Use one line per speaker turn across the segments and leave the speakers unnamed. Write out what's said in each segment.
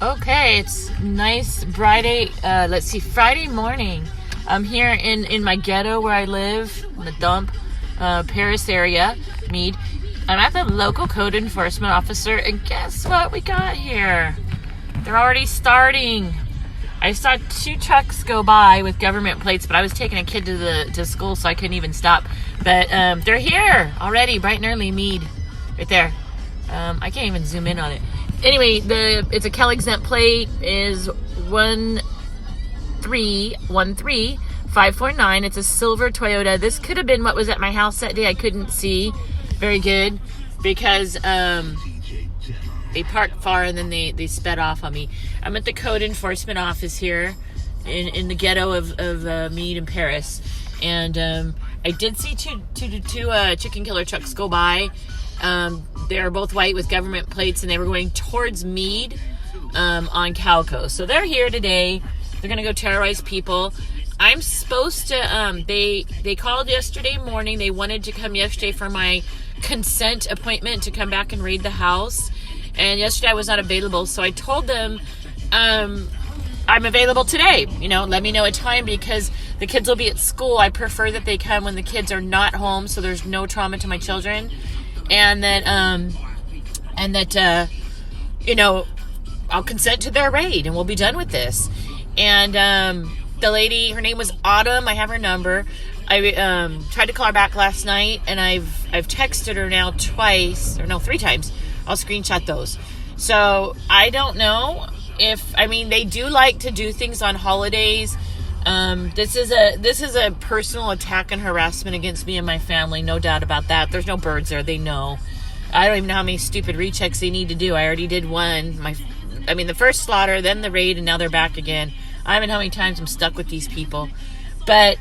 Okay, it's nice Friday. Friday morning. I'm here in my ghetto where I live, in the dump, Paris area, Mead. I'm at the local code enforcement officer, and guess what we got here? They're already starting. I saw 2 trucks go by with government plates, but I was taking a kid to school, so I couldn't even stop. But they're here already, bright and early, Mead, right there. I can't even zoom in on it. Anyway, it's a Cal exempt plate, is 1313549. It's a silver Toyota. This could have been what was at my house that day. I couldn't see very good because they parked far and then they sped off on me. I'm at the code enforcement office here in the ghetto of Mead and Paris, and I did see two chicken killer trucks go by. They're both white with government plates, and they were going towards Mead on Calco. So they're here today. They're going to go terrorize people. I'm supposed to, they called yesterday morning. They wanted to come yesterday for my consent appointment to come back and raid the house. And yesterday I was not available. So I told them, I'm available today. Let me know a time because the kids will be at school. I prefer that they come when the kids are not home so there's no trauma to my children. And that I'll consent to their raid and we'll be done with this. And the lady, her name was Autumn. I have her number. I tried to call her back last night, and I've texted her now 3 times. I'll screenshot those. So I don't know they do like to do things on holidays. This is a personal attack and harassment against me and my family, no doubt about that. There's no birds there, they know. I don't even know how many stupid rechecks they need to do. I already did one. The first slaughter, then the raid, and now they're back again. I don't know how many times I'm stuck with these people. But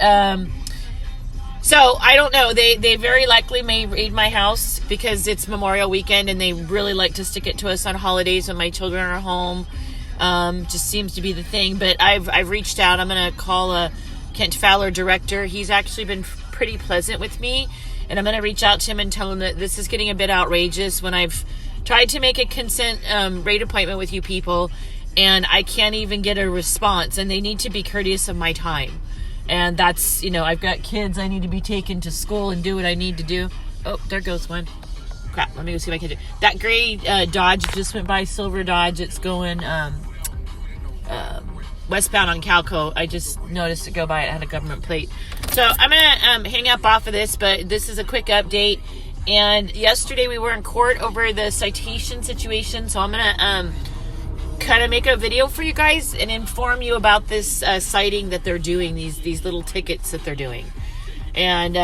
so I don't know. They very likely may raid my house because it's Memorial Weekend and they really like to stick it to us on holidays when my children are home. Just seems to be the thing. But I've reached out. I'm going to call Kent Fowler, director. He's actually been pretty pleasant with me. And I'm going to reach out to him and tell him that this is getting a bit outrageous when I've tried to make a consent raid appointment with you people. And I can't even get a response. And they need to be courteous of my time. And that's, I've got kids I need to be taken to school and do what I need to do. Oh, there goes one. Crap, let me go see if I can do. That gray Dodge just went by, silver Dodge. It's going westbound on Calco. I just noticed it go by. It had a government plate. So I'm going to hang up off of this, but this is a quick update. And yesterday we were in court over the citation situation, so I'm going to kind of make a video for you guys and inform you about this citing that they're doing, these little tickets that they're doing. And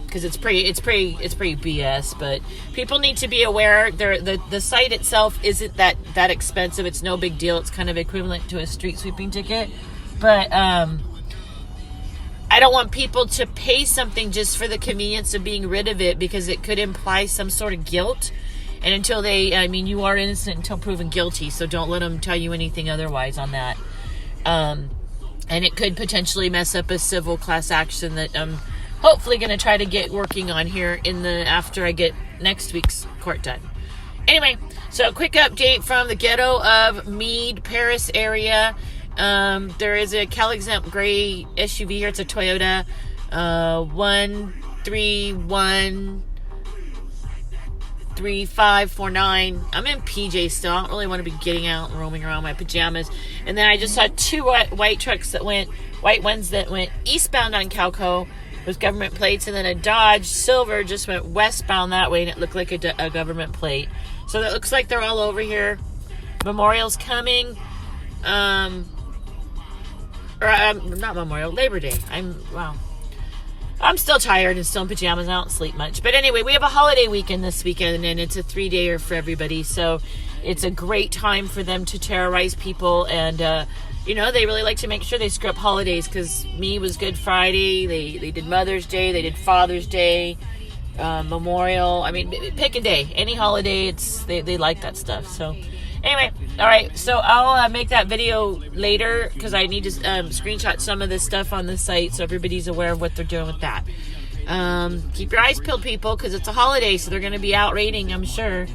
because it's pretty BS, but people need to be aware. The site itself isn't that expensive. It's no big deal. It's kind of equivalent to a street sweeping ticket, but I don't want people to pay something just for the convenience of being rid of it because it could imply some sort of guilt. And until you are innocent until proven guilty, so don't let them tell you anything otherwise on that. And it could potentially mess up a civil class action that I'm hopefully going to try to get working on here after I get next week's court done. Anyway, so a quick update from the ghetto of Mead, Paris area. There is a Cal exempt gray SUV here. It's a Toyota 1313549. I'm in PJ still. I don't really want to be getting out and roaming around my pajamas. And then I just saw 2 white ones that went eastbound on Calco with government plates, and then a Dodge silver just went westbound that way, and it looked like a government plate. So it looks like they're all over here. Memorial's coming. Not Memorial, Labor Day. I'm still tired and still in pajamas. I don't sleep much. But anyway, we have a holiday weekend this weekend, and it's a 3-dayer for everybody. So it's a great time for them to terrorize people. And, they really like to make sure they screw up holidays because was Good Friday. They did Mother's Day. They did Father's Day, Memorial. Pick a day. Any holiday, they like that stuff. So anyway, all right. So I'll make that video later because I need to screenshot some of this stuff on the site so everybody's aware of what they're doing with that. Keep your eyes peeled, people, because it's a holiday, so they're going to be out raiding, I'm sure.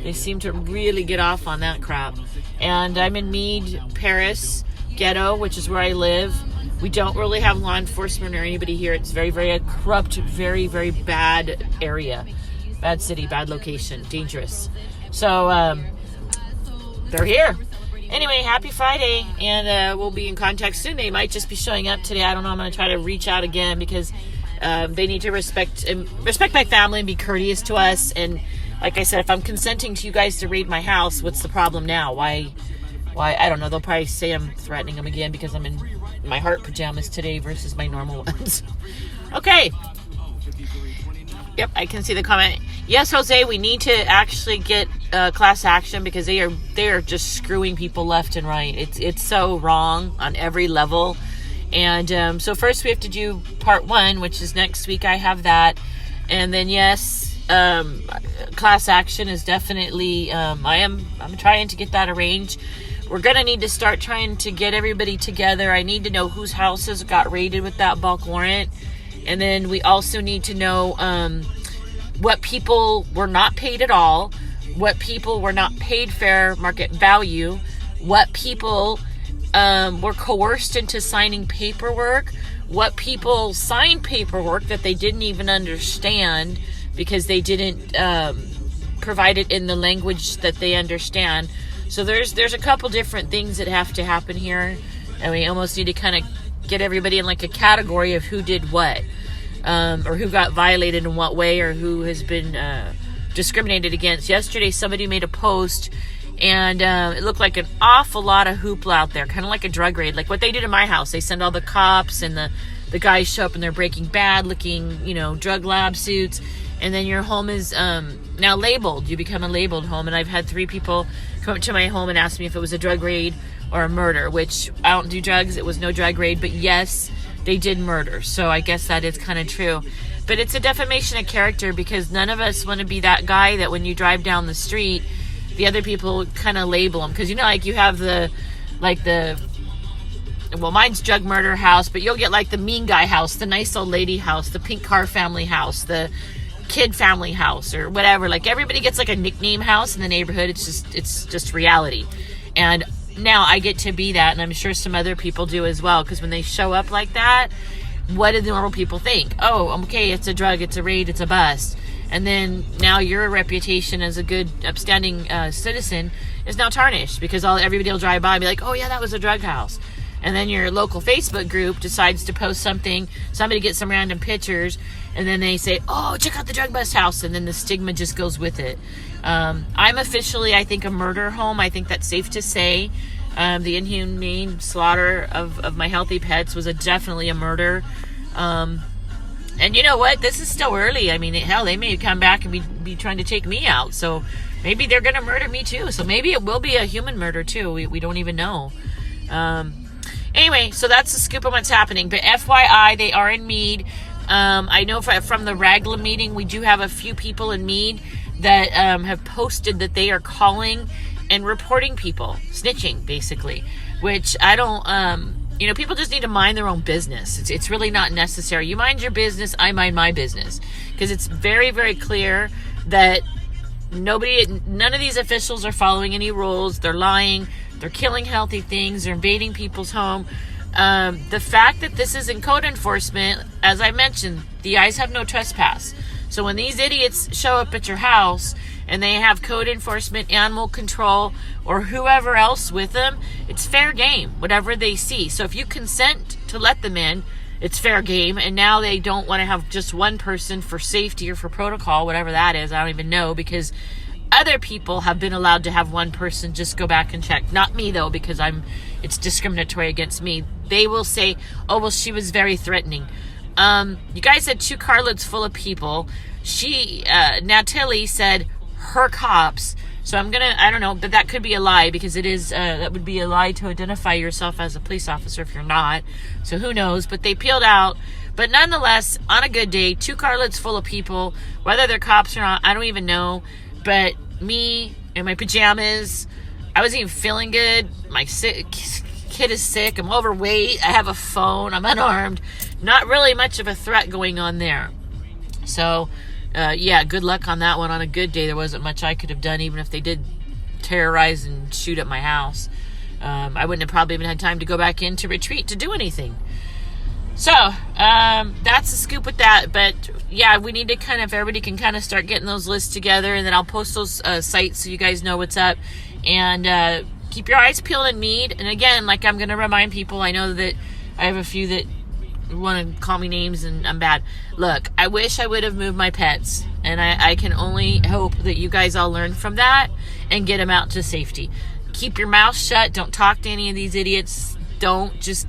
They seem to really get off on that crap. And I'm in Mead, Paris, ghetto, which is where I live. We don't really have law enforcement or anybody here. It's very, very corrupt, very, very bad area. Bad city, bad location, dangerous. So, they're here. Anyway, happy Friday, and we'll be in contact soon. They might just be showing up today. I don't know. I'm going to try to reach out again because they need to respect my family and be courteous to us. And like I said, if I'm consenting to you guys to raid my house, what's the problem now? Why? I don't know. They'll probably say I'm threatening them again because I'm in my heart pajamas today versus my normal ones. Okay. Yep, I can see the comment. Yes, Jose, we need to actually get class action because they are just screwing people left and right. It's so wrong on every level. And so first we have to do part 1, which is next week. I have that. And then yes, class action is definitely I'm trying to get that arranged. We're going to need to start trying to get everybody together. I need to know whose houses got raided with that bulk warrant. And then we also need to know what people were not paid at all, what people were not paid fair market value, what people were coerced into signing paperwork, what people signed paperwork that they didn't even understand because they didn't provide it in the language that they understand. So there's a couple different things that have to happen here, and we almost need to kind of get everybody in like a category of who did what, or who got violated in what way, or who has been discriminated against. Yesterday, somebody made a post, and it looked like an awful lot of hoopla out there, kind of like a drug raid, like what they did in my house. They send all the cops, and the guys show up in their Breaking Bad looking, drug lab suits, and then your home is now labeled. You become a labeled home, and I've had 3 people come up to my home and ask me if it was a drug raid or a murder, which I don't do drugs. It was no drug raid, but yes, they did murder. So I guess that is kind of true. But it's a defamation of character because none of us want to be that guy that when you drive down the street, the other people kind of label them. Because, like you have mine's drug murder house, but you'll get like the mean guy house, the nice old lady house, the pink car family house, the kid family house, or whatever. Like everybody gets like a nickname house in the neighborhood. It's just reality. And now I get to be that, and I'm sure some other people do as well, because when they show up like that, what do the normal people think? Oh, okay, it's a drug, it's a raid, it's a bust. And then now your reputation as a good, upstanding citizen is now tarnished because everybody will drive by and be like, oh yeah, that was a drug house. And then your local Facebook group decides to post something, somebody gets some random pictures, and then they say, oh, check out the drug bust house, and then the stigma just goes with it. I'm officially, I think, a murder home. I think that's safe to say. The inhumane slaughter of my healthy pets was definitely a murder. And you know what? This is still early. I mean, hell, they may come back and be trying to take me out. So maybe they're going to murder me too. So maybe it will be a human murder too. We don't even know. Anyway, so that's the scoop on what's happening. But FYI, they are in Mead. I know from the Raglan meeting, we do have a few people in Mead that have posted that they are calling and reporting people, snitching, basically. Which I don't... people just need to mind their own business. It's really not necessary. You mind your business, I mind my business. Because it's very, very clear that none of these officials are following any rules. They're lying. They're killing healthy things. They're invading people's home. The fact that this is in code enforcement, as I mentioned, the eyes have no trespass. So when these idiots show up at your house and they have code enforcement, animal control, or whoever else with them, it's fair game, whatever they see. So if you consent to let them in, it's fair game. And now they don't want to have just one person for safety or for protocol, whatever that is. I don't even know, because other people have been allowed to have one person just go back and check. Not me, though, because it's discriminatory against me. They will say, oh, well, she was very threatening. You guys had 2 carloads full of people. Natalie said her cops. So I don't know, but that could be a lie, because it is, that would be a lie to identify yourself as a police officer if you're not. So who knows, but they peeled out. But nonetheless, on a good day, 2 carloads full of people, whether they're cops or not, I don't even know. But me in my pajamas, I wasn't even feeling good. My kid is sick. I'm overweight. I have a phone. I'm unarmed. Not really much of a threat going on there. So yeah, good luck on that one. On a good day, there wasn't much I could have done, even if they did terrorize and shoot at my house. I wouldn't have probably even had time to go back into retreat to do anything. So, that's the scoop with that. But yeah, we need to everybody can kind of start getting those lists together, and then I'll post those sites so you guys know what's up. And keep your eyes peeled in Mead. And again, like I'm going to remind people, I know that I have a few that want to call me names and I'm bad. Look, I wish I would have moved my pets, and I can only hope that you guys all learn from that and get them out to safety. Keep your mouth shut. Don't talk to any of these idiots. Don't just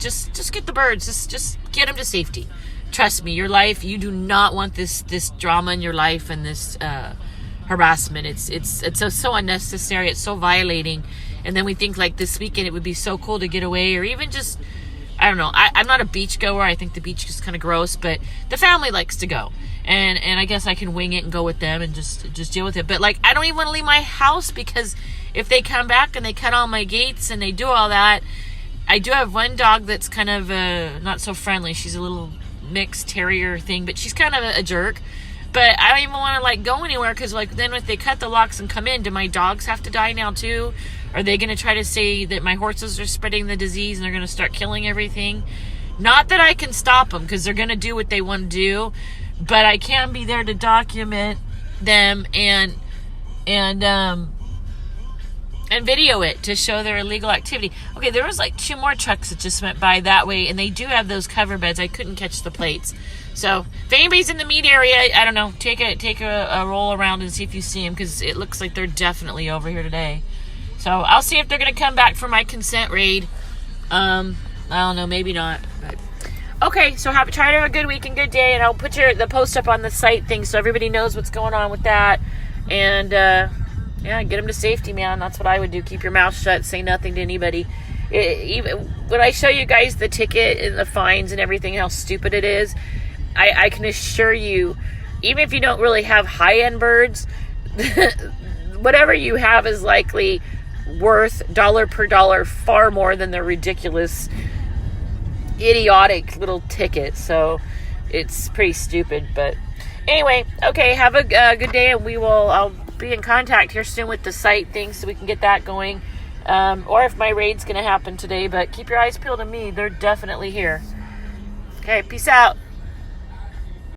get the birds. Just get them to safety. Trust me, your life, you do not want this drama in your life and this harassment. It's so unnecessary. It's so violating. And then we think like this weekend it would be so cool to get away, or even just, I don't know. I'm not a beach goer. I think the beach is kind of gross, but the family likes to go. And I guess I can wing it and go with them and just deal with it. But like, I don't even want to leave my house, because if they come back and they cut all my gates and they do all that, I do have one dog that's kind of not so friendly. She's a little mixed terrier thing, but she's kind of a jerk. But I don't even want to like go anywhere, because like then if they cut the locks and come in, do my dogs have to die now too? Are they going to try to say that my horses are spreading the disease and they're going to start killing everything? Not that I can stop them, because they're going to do what they want to do, but I can be there to document them and video it to show their illegal activity. Okay, there was like 2 more trucks that just went by that way, and they do have those cover beds. I couldn't catch the plates. So if anybody's in the Mead area, I don't know, take a roll around and see if you see them, because it looks like they're definitely over here today. So I'll see if they're going to come back for my consent raid. I don't know, maybe not. But. Okay, so try to have a good week and good day, and I'll put the post up on the site thing so everybody knows what's going on with that. And yeah, get them to safety, man. That's what I would do. Keep your mouth shut. Say nothing to anybody. Even when I show you guys the ticket and the fines and everything, how stupid it is, I can assure you, even if you don't really have high-end birds, whatever you have is likely worth dollar per dollar far more than the ridiculous, idiotic little ticket. So it's pretty stupid. But anyway, okay, have a good day, and I'll be in contact here soon with the site thing so we can get that going, or if my raid's gonna happen today. But keep your eyes peeled on me. They're definitely here. Okay, peace out.